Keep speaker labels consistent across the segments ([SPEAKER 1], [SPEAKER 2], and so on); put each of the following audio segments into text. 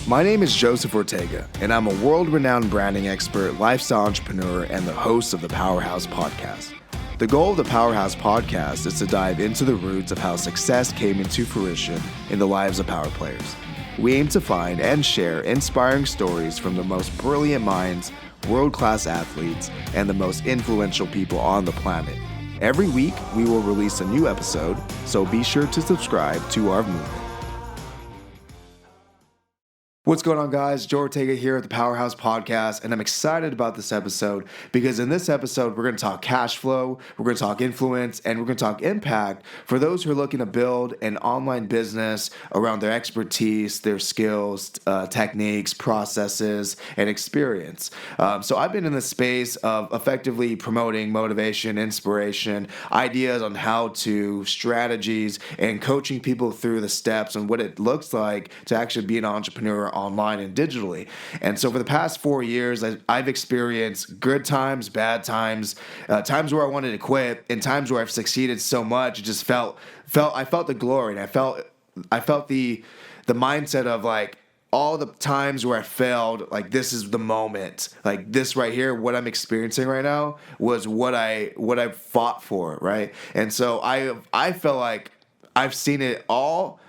[SPEAKER 1] My name is Joseph Ortega, and I'm a world-renowned branding expert, lifestyle entrepreneur, and the host of the Powrhouse Podcast. The goal of the Powrhouse Podcast is to dive into the roots of how success came into fruition in the lives of power players. We aim to find and share inspiring stories from the most brilliant minds, world-class athletes, and the most influential people on the planet. Every week, we will release a new episode, so be sure to subscribe to our movement. What's going on, guys? Joe Ortega here at the Powrhouse Podcast, and I'm excited about this episode because in this episode, we're going to talk cash flow, we're going to talk influence, and we're going to talk impact for those who are looking to build an online business around their expertise, their skills, techniques, processes, and experience. So I've been in the space of effectively promoting motivation, inspiration, ideas on how to, strategies, and coaching people through the steps and what it looks like to actually be an entrepreneur online and digitally. And so for the past 4 years, I've experienced good times, bad times, times where I wanted to quit, and times where I've succeeded so much. It just I felt the glory, and I felt the mindset of like all the times where I failed, like this is the moment, like this right here, what I'm experiencing right now was what I fought for, right? And so I felt like I've seen it all.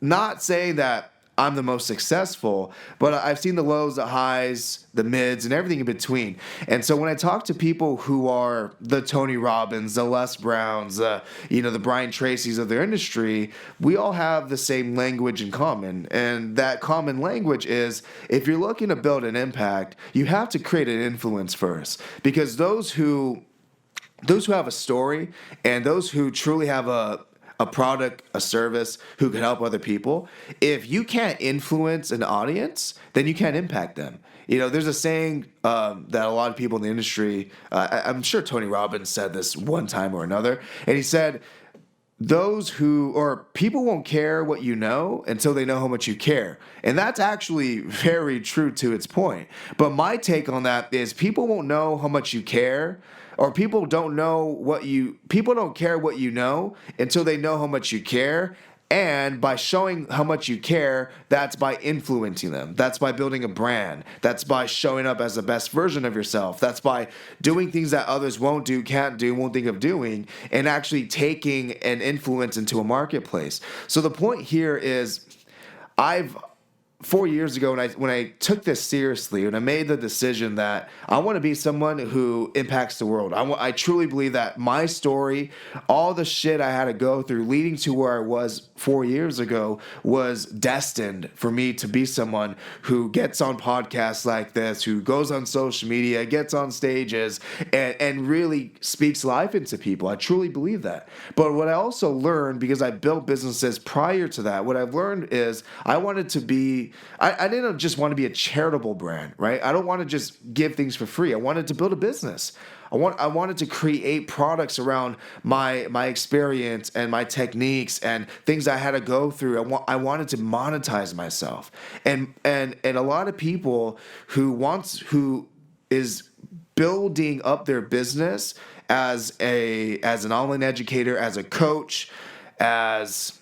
[SPEAKER 1] Not saying that I'm the most successful, but I've seen the lows, the highs, the mids, and everything in between. And so when I talk to people who are the Tony Robbins, the Les Browns, the Brian Tracy's of their industry, we all have the same language in common. And that common language is, if you're looking to build an impact, you have to create an influence first. Because those who have a story and those who truly have a product, a service, who can help other people, if you can't influence an audience, then you can't impact them. There's a saying that a lot of people in the industry, I'm sure Tony Robbins said this one time or another, and he said, people won't care what you know until they know how much you care. And that's actually very true to its point. But my take on that is people won't know how much you care, or people don't care what you know until they know how much you care. And by showing how much you care, that's by influencing them. That's by building a brand. That's by showing up as the best version of yourself. That's by doing things that others won't do, can't do, won't think of doing, and actually taking an influence into a marketplace. So the point here is 4 years ago, when I took this seriously and I made the decision that I want to be someone who impacts the world. I truly believe that my story, all the shit I had to go through leading to where I was 4 years ago, was destined for me to be someone who gets on podcasts like this, who goes on social media, gets on stages, and really speaks life into people. I truly believe that. But what I also learned, because I built businesses prior to that, what I've learned is I wanted to be I didn't just want to be a charitable brand, right? I don't want to just give things for free. I wanted to build a business. I wanted to create products around my experience and my techniques and things I had to go through. I wanted to monetize myself. And a lot of people who is building up their business as an online educator, as a coach, as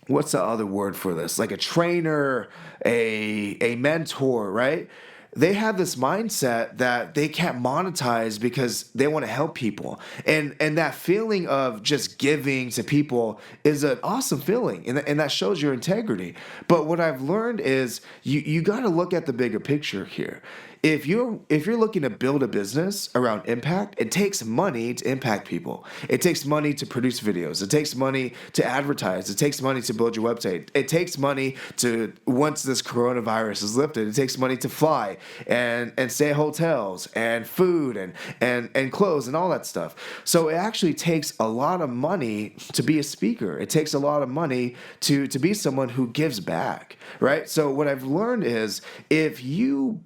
[SPEAKER 1] what's the other word for this? Like a trainer, a mentor, right? They have this mindset that they can't monetize because they want to help people. And that feeling of just giving to people is an awesome feeling. And that shows your integrity. But what I've learned is you got to look at the bigger picture here. If you're looking to build a business around impact, it takes money to impact people. It takes money to produce videos. It takes money to advertise. It takes money to build your website. It takes money to, once this coronavirus is lifted, it takes money to fly and stay at hotels and food and clothes and all that stuff. So it actually takes a lot of money to be a speaker. It takes a lot of money to be someone who gives back, right? So what I've learned is if you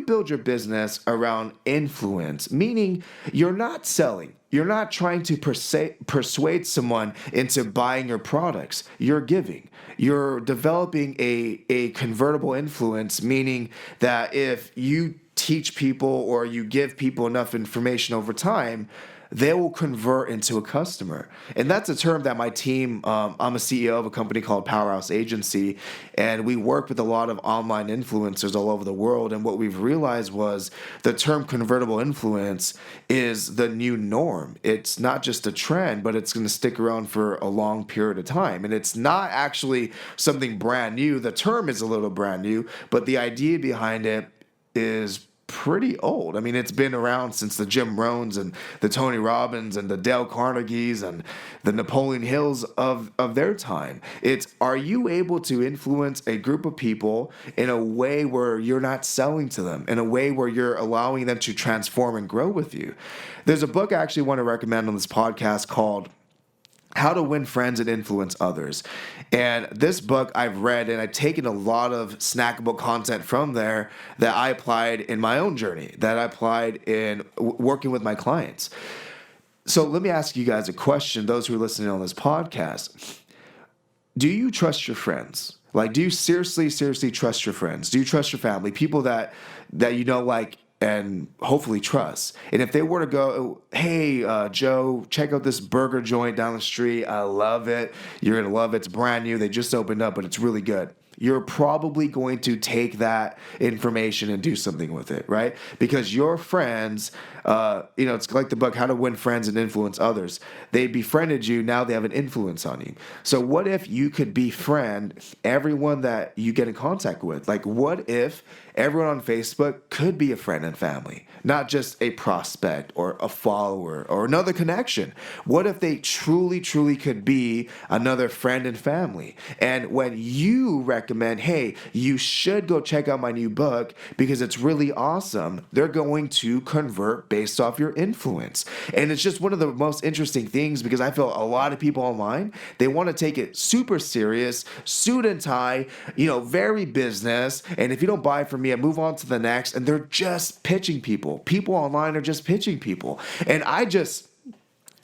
[SPEAKER 1] build your business around influence, meaning you're not selling, you're not trying to persuade someone into buying your products, you're giving. You're developing a convertible influence, meaning that if you teach people or you give people enough information over time, they will convert into a customer. And that's a term that my team, I'm a CEO of a company called Powrhouse Agency, and we work with a lot of online influencers all over the world. And what we've realized was the term convertible influence is the new norm. It's not just a trend, but it's going to stick around for a long period of time. And it's not actually something brand new. The term is a little brand new, but the idea behind it is pretty old. I mean, it's been around since the Jim Rohns and the Tony Robbins and the Dale Carnegies and the Napoleon Hills of their time. It's, are you able to influence a group of people in a way where you're not selling to them, in a way where you're allowing them to transform and grow with you? There's a book I actually want to recommend on this podcast called How to Win Friends and Influence Others. And this book I've read, and I've taken a lot of snackable content from there that I applied in my own journey, that I applied in working with my clients. So let me ask you guys a question, those who are listening on this podcast. Do you trust your friends? Like, do you seriously trust your friends? Do you trust your family? People that you know, like, and hopefully trust. And if they were to go, hey, Joe, check out this burger joint down the street. I love it. You're going to love it. It's brand new. They just opened up, but it's really good. You're probably going to take that information and do something with it, right? Because your friends, it's like the book, How to Win Friends and Influence Others. They befriended you. Now they have an influence on you. So what if you could befriend everyone that you get in contact with? Like, what if everyone on Facebook could be a friend and family, not just a prospect or a follower or another connection? What if they truly could be another friend and family? And when you recommend, hey, you should go check out my new book because it's really awesome, they're going to convert based off your influence. And it's just one of the most interesting things, because I feel a lot of people online, they want to take it super serious, suit and tie, very business. And if you don't buy from me, I move on to the next. And they're just pitching people. People online are just pitching people. And I just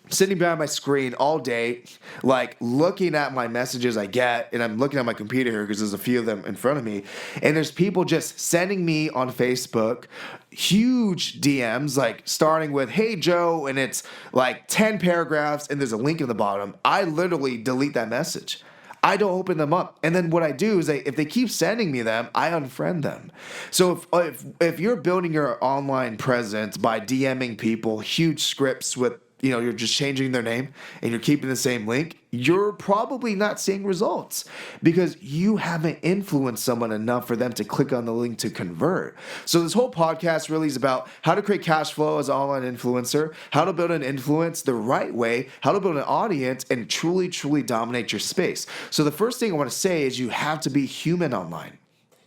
[SPEAKER 1] sitting behind my screen all day, like looking at my messages I get, and I'm looking at my computer here because there's a few of them in front of me, and there's people just sending me on Facebook huge DMs, like starting with, hey, Joe, and it's like 10 paragraphs, and there's a link at the bottom. I literally delete that message. I don't open them up. And then what I do is if they keep sending me them, I unfriend them. So if you're building your online presence by DMing people huge scripts with, you're just changing their name and you're keeping the same link, you're probably not seeing results because you haven't influenced someone enough for them to click on the link to convert. So this whole podcast really is about how to create cash flow as an online influencer, how to build an influence the right way, how to build an audience and truly dominate your space. So the first thing I want to say is you have to be human online.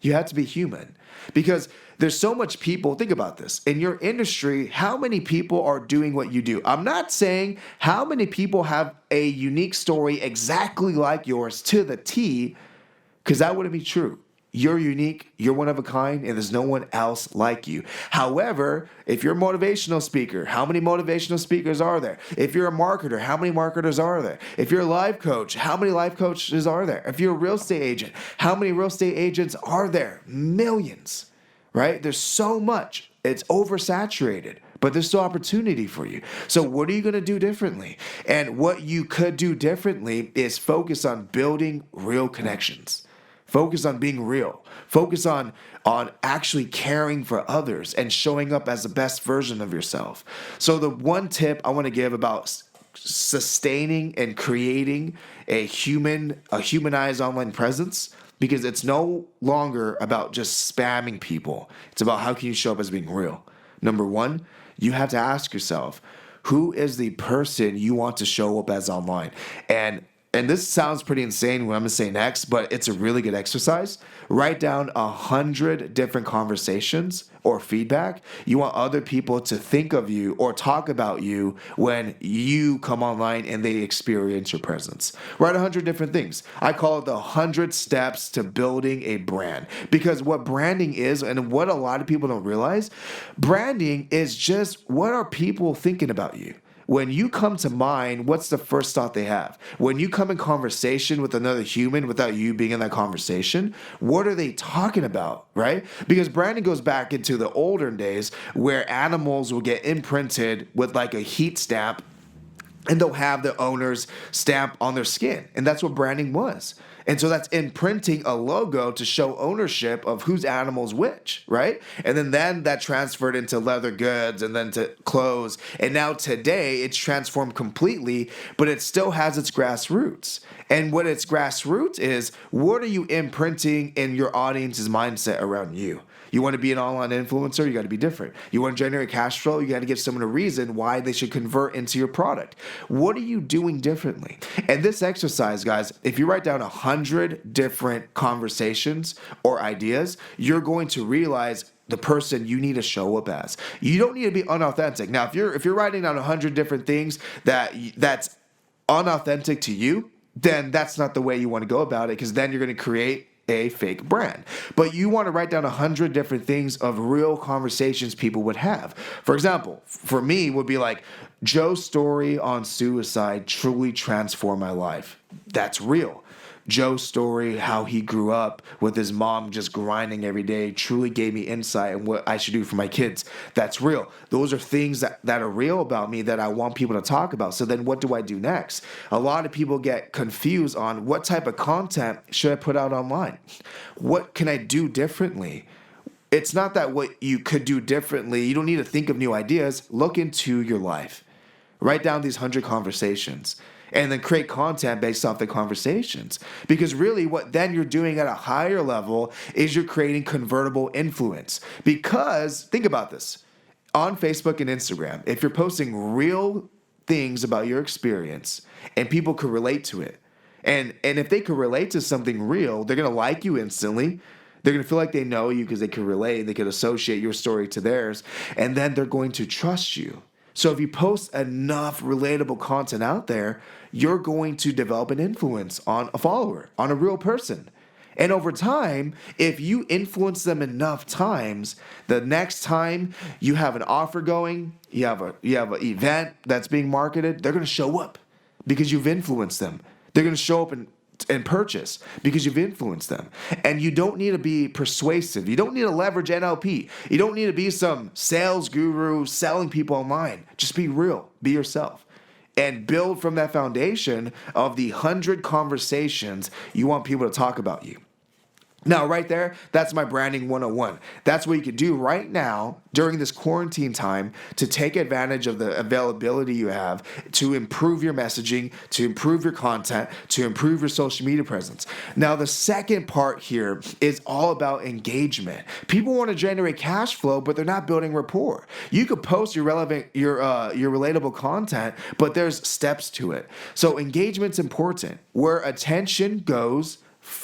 [SPEAKER 1] You have to be human because there's so much people. Think about this. In your industry, how many people are doing what you do? I'm not saying how many people have a unique story exactly like yours to the T, because that wouldn't be true. You're unique, you're one of a kind, and there's no one else like you. However, if you're a motivational speaker, how many motivational speakers are there? If you're a marketer, how many marketers are there? If you're a life coach, how many life coaches are there? If you're a real estate agent, how many real estate agents are there? Millions. Right? There's so much. It's oversaturated, but there's still opportunity for you. So what are you going to do differently? And what you could do differently is focus on building real connections. Focus on being real. Focus on actually caring for others and showing up as the best version of yourself. So the one tip I want to give about sustaining and creating a humanized online presence, because it's no longer about just spamming people. It's about how can you show up as being real. Number one, you have to ask yourself, who is the person you want to show up as online? And this sounds pretty insane what I'm going to say next, but it's a really good exercise. Write down 100 different conversations or feedback you want other people to think of you or talk about you when you come online and they experience your presence. Write 100 different things. I call it the 100 steps to building a brand, because what branding is, and what a lot of people don't realize, branding is just what are people thinking about you? When you come to mind, what's the first thought they have? When you come in conversation with another human without you being in that conversation, what are they talking about, right? Because branding goes back into the olden days where animals will get imprinted with like a heat stamp, and they'll have the owner's stamp on their skin. And that's what branding was. And so that's imprinting a logo to show ownership of whose animal's which, right? And then that transferred into leather goods and then to clothes. And now today it's transformed completely, but it still has its grassroots. And what its grassroots is, what are you imprinting in your audience's mindset around you? You want to be an online influencer, you got to be different. You want to generate cash flow, you got to give someone a reason why they should convert into your product. What are you doing differently? And this exercise, guys, if you write down 100 different conversations or ideas, you're going to realize the person you need to show up as. You don't need to be unauthentic. Now, if you're writing down 100 different things that's unauthentic to you, then that's not the way you want to go about it, because then you're going to create a fake brand. But you want to write down 100 different things of real conversations people would have. For example, for me would be like, Joe's story on suicide truly transformed my life. That's real. Joe's story, how he grew up with his mom just grinding every day, truly gave me insight on what I should do for my kids. That's real. Those are things that are real about me that I want people to talk about. So then what do I do next? A lot of people get confused on what type of content should I put out online? What can I do differently? It's not that what you could do differently. You don't need to think of new ideas. Look into your life. Write down these 100 conversations and then create content based off the conversations. Because really what then you're doing at a higher level is you're creating convertible influence. Because think about this. On Facebook and Instagram, if you're posting real things about your experience and people could relate to it, and if they could relate to something real, they're going to like you instantly. They're going to feel like they know you because they can relate. They could associate your story to theirs. And then they're going to trust you. So if you post enough relatable content out there, you're going to develop an influence on a follower, on a real person. And over time, if you influence them enough times, the next time you have an offer going, you have an event that's being marketed, they're going to show up because you've influenced them. They're going to show up and purchase because you've influenced them. And you don't need to be persuasive. You don't need to leverage NLP. You don't need to be some sales guru selling people online. Just be real. Be yourself. And build from that foundation of the 100 conversations you want people to talk about you. Now, right there, that's my branding 101. That's what you can do right now during this quarantine time to take advantage of the availability you have to improve your messaging, to improve your content, to improve your social media presence. Now, the second part here is all about engagement. People want to generate cash flow, but they're not building rapport. You could post your relatable content, but there's steps to it. So engagement's important. Where attention goes,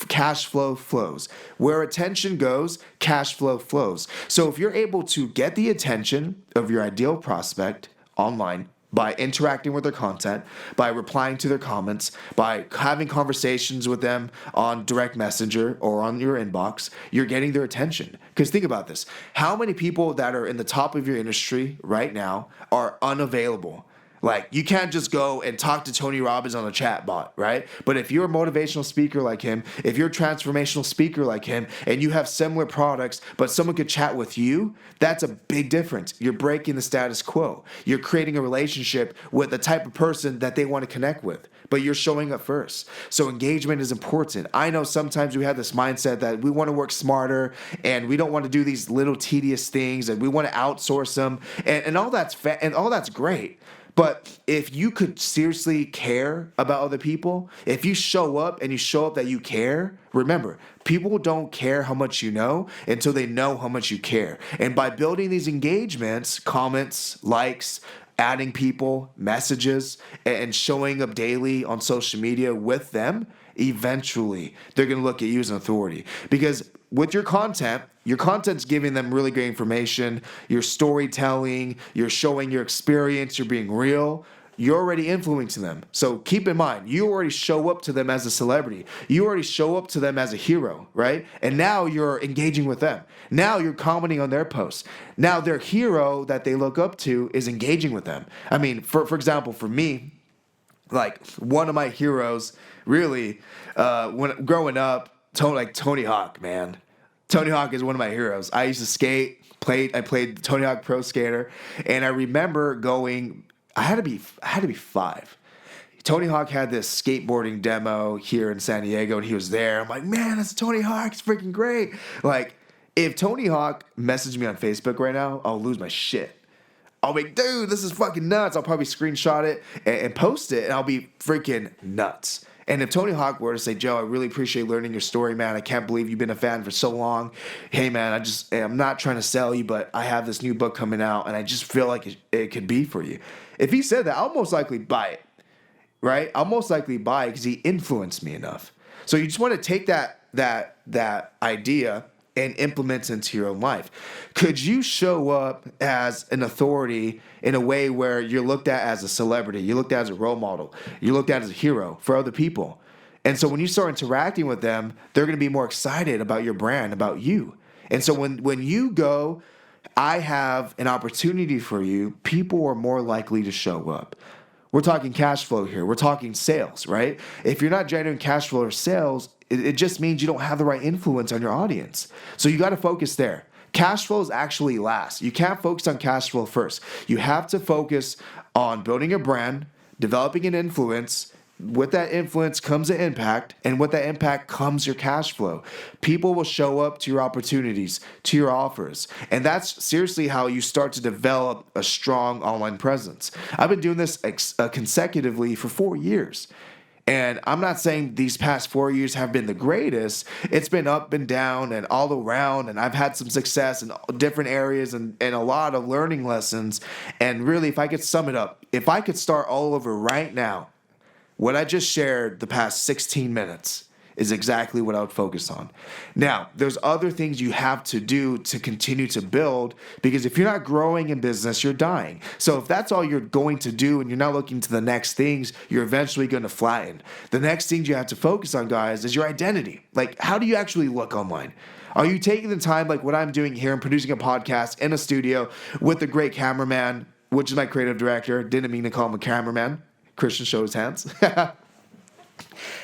[SPEAKER 1] cash flow flows. Where attention goes, cash flow flows. So if you're able to get the attention of your ideal prospect online by interacting with their content, by replying to their comments, by having conversations with them on direct messenger or on your inbox, you're getting their attention. Because think about this. How many people that are in the top of your industry right now are unavailable? Like, you can't just go and talk to Tony Robbins on a chat bot, right? But if you're a motivational speaker like him, if you're a transformational speaker like him, and you have similar products, but someone could chat with you, that's a big difference. You're breaking the status quo. You're creating a relationship with the type of person that they want to connect with, but you're showing up first. So engagement is important. I know sometimes we have this mindset that we want to work smarter, and we don't want to do these little tedious things, and we want to outsource them, and all that's great. But if you could seriously care about other people, if you show up and you show up that you care, remember, people don't care how much you know until they know how much you care. And by building these engagements, comments, likes, adding people, messages, and showing up daily on social media with them, eventually they're going to look at you as an authority. Because with your content's giving them really great information, your storytelling, you're showing your experience, you're being real. you're already influencing them. So keep in mind, you already show up to them as a celebrity. You already show up to them as a hero, right? And now you're engaging with them. Now you're commenting on their posts. Now their hero that they look up to is engaging with them. I mean, for example, for me, like one of my heroes, really, when growing up, Tony Hawk, man. Tony Hawk is one of my heroes. I used to skate. I played Tony Hawk Pro Skater, and I remember going. I had to be 5. Tony Hawk had this skateboarding demo here in San Diego, and he was there. I'm like, man, that's Tony Hawk. It's freaking great. Like, if Tony Hawk messaged me on Facebook right now, I'll lose my shit. I'll be, dude, this is fucking nuts. I'll probably screenshot it and post it, and I'll be freaking nuts. And if Tony Hawk were to say, Joe, I really appreciate learning your story, man. I can't believe you've been a fan for so long. Hey, man, I'm not trying to sell you, but I have this new book coming out, and I just feel like it could be for you. If he said that, I'll most likely buy it, right? I'll most likely buy it because he influenced me enough. So you just want to take that idea and implement into your own life. Could you show up as an authority in a way where you're looked at as a celebrity, you're looked at as a role model, you're looked at as a hero for other people? And so when you start interacting with them, they're going to be more excited about your brand, about you. And so when you go, I have an opportunity for you, people are more likely to show up. We're talking cash flow here. We're talking sales, right? If you're not generating cash flow or sales, it just means you don't have the right influence on your audience. So you got to focus there. Cash flow is actually last. You can't focus on cash flow first. You have to focus on building a brand, developing an influence. With that influence comes an impact, and with that impact comes your cash flow. People will show up to your opportunities, to your offers, and that's seriously how you start to develop a strong online presence. I've been doing this consecutively for 4 years. And I'm not saying these past 4 years have been the greatest. It's been up and down and all around. And I've had some success in different areas and a lot of learning lessons. And really, if I could sum it up, if I could start all over right now, what I just shared the past 16 minutes is exactly what I would focus on. Now, there's other things you have to do to continue to build, because if you're not growing in business, you're dying. So if that's all you're going to do and you're not looking to the next things, you're eventually going to flatten. The next thing you have to focus on, guys, is your identity. Like, how do you actually look online? Are you taking the time, like what I'm doing here and producing a podcast in a studio with a great cameraman, which is my creative director? Didn't mean to call him a cameraman. Christian show his hands.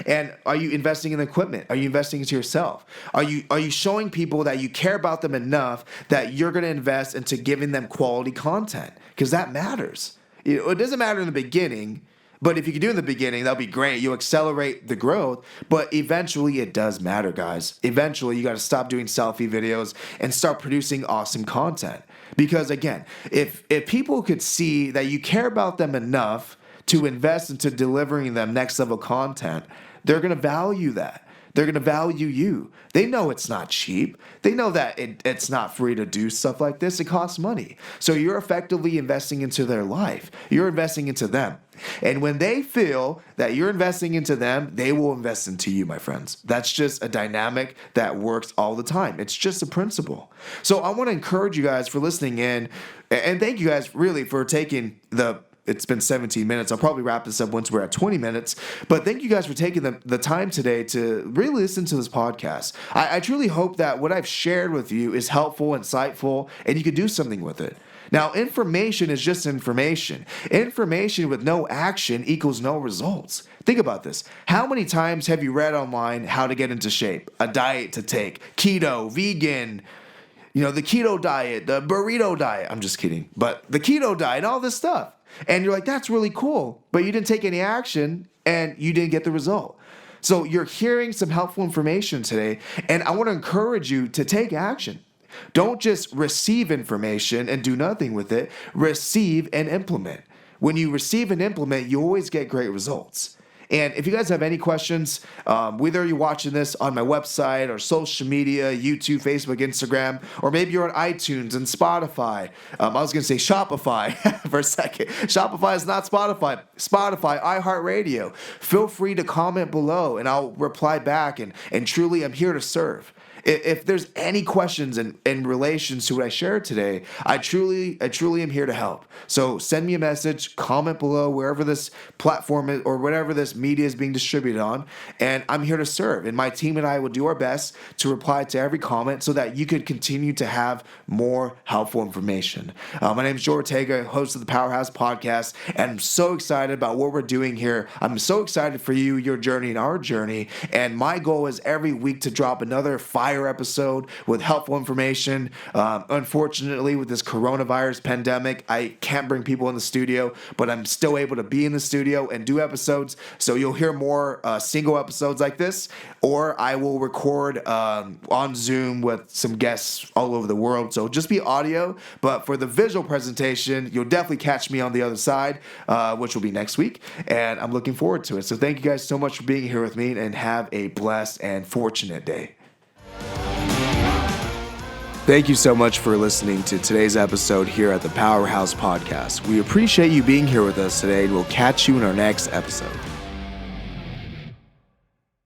[SPEAKER 1] And are you investing in equipment? Are you investing into yourself? Are you showing people that you care about them enough that you're going to invest into giving them quality content? Because that matters. It doesn't matter in the beginning, but if you can do it in the beginning, that'll be great. You'll accelerate the growth, but eventually it does matter, guys. Eventually you got to stop doing selfie videos and start producing awesome content. Because again, if people could see that you care about them enough to invest into delivering them next level content, they're going to value that. They're going to value you. They know it's not cheap. They know that it's not free to do stuff like this. It costs money. So you're effectively investing into their life. You're investing into them. And when they feel that you're investing into them, they will invest into you, my friends. That's just a dynamic that works all the time. It's just a principle. So I want to encourage you guys for listening in, and thank you guys really for taking it's been 17 minutes. I'll probably wrap this up once we're at 20 minutes. But thank you guys for taking the time today to really listen to this podcast. I truly hope that what I've shared with you is helpful, insightful, and you can do something with it. Now, information is just information. Information with no action equals no results. Think about this. How many times have you read online how to get into shape, a diet to take, keto, vegan, the keto diet, the burrito diet? I'm just kidding. But the keto diet, all this stuff. And you're like, that's really cool, but you didn't take any action and you didn't get the result. So you're hearing some helpful information today, and I want to encourage you to take action. Don't just receive information and do nothing with it. Receive and implement. When you receive and implement, you always get great results. And if you guys have any questions, whether you're watching this on my website or social media, YouTube, Facebook, Instagram, or maybe you're on iTunes and Spotify. I was going to say Shopify for a second. Shopify is not Spotify. Spotify, iHeartRadio. Feel free to comment below and I'll reply back. And truly, I'm here to serve. if there's any questions in relations to what I shared today, I truly am here to help. So send me a message, comment below wherever this platform is or whatever this media is being distributed on, and I'm here to serve. And my team and I will do our best to reply to every comment so that you could continue to have more helpful information. My name is Joe Ortega, host of the Powrhouse Podcast, and I'm so excited about what we're doing here. I'm so excited for you, your journey, and our journey. And my goal is every week to drop another fire episode with helpful information. Unfortunately, with this coronavirus pandemic, I can't bring people in the studio, but I'm still able to be in the studio and do episodes. So you'll hear more single episodes like this, or I will record on Zoom with some guests all over the world. So just be audio, but for the visual presentation, you'll definitely catch me on the other side, which will be next week, and I'm looking forward to it. So thank you guys so much for being here with me, and have a blessed and fortunate day. Thank you so much for listening to today's episode here at the Powrhouse Podcast. We appreciate you being here with us today, and we'll catch you in our next episode.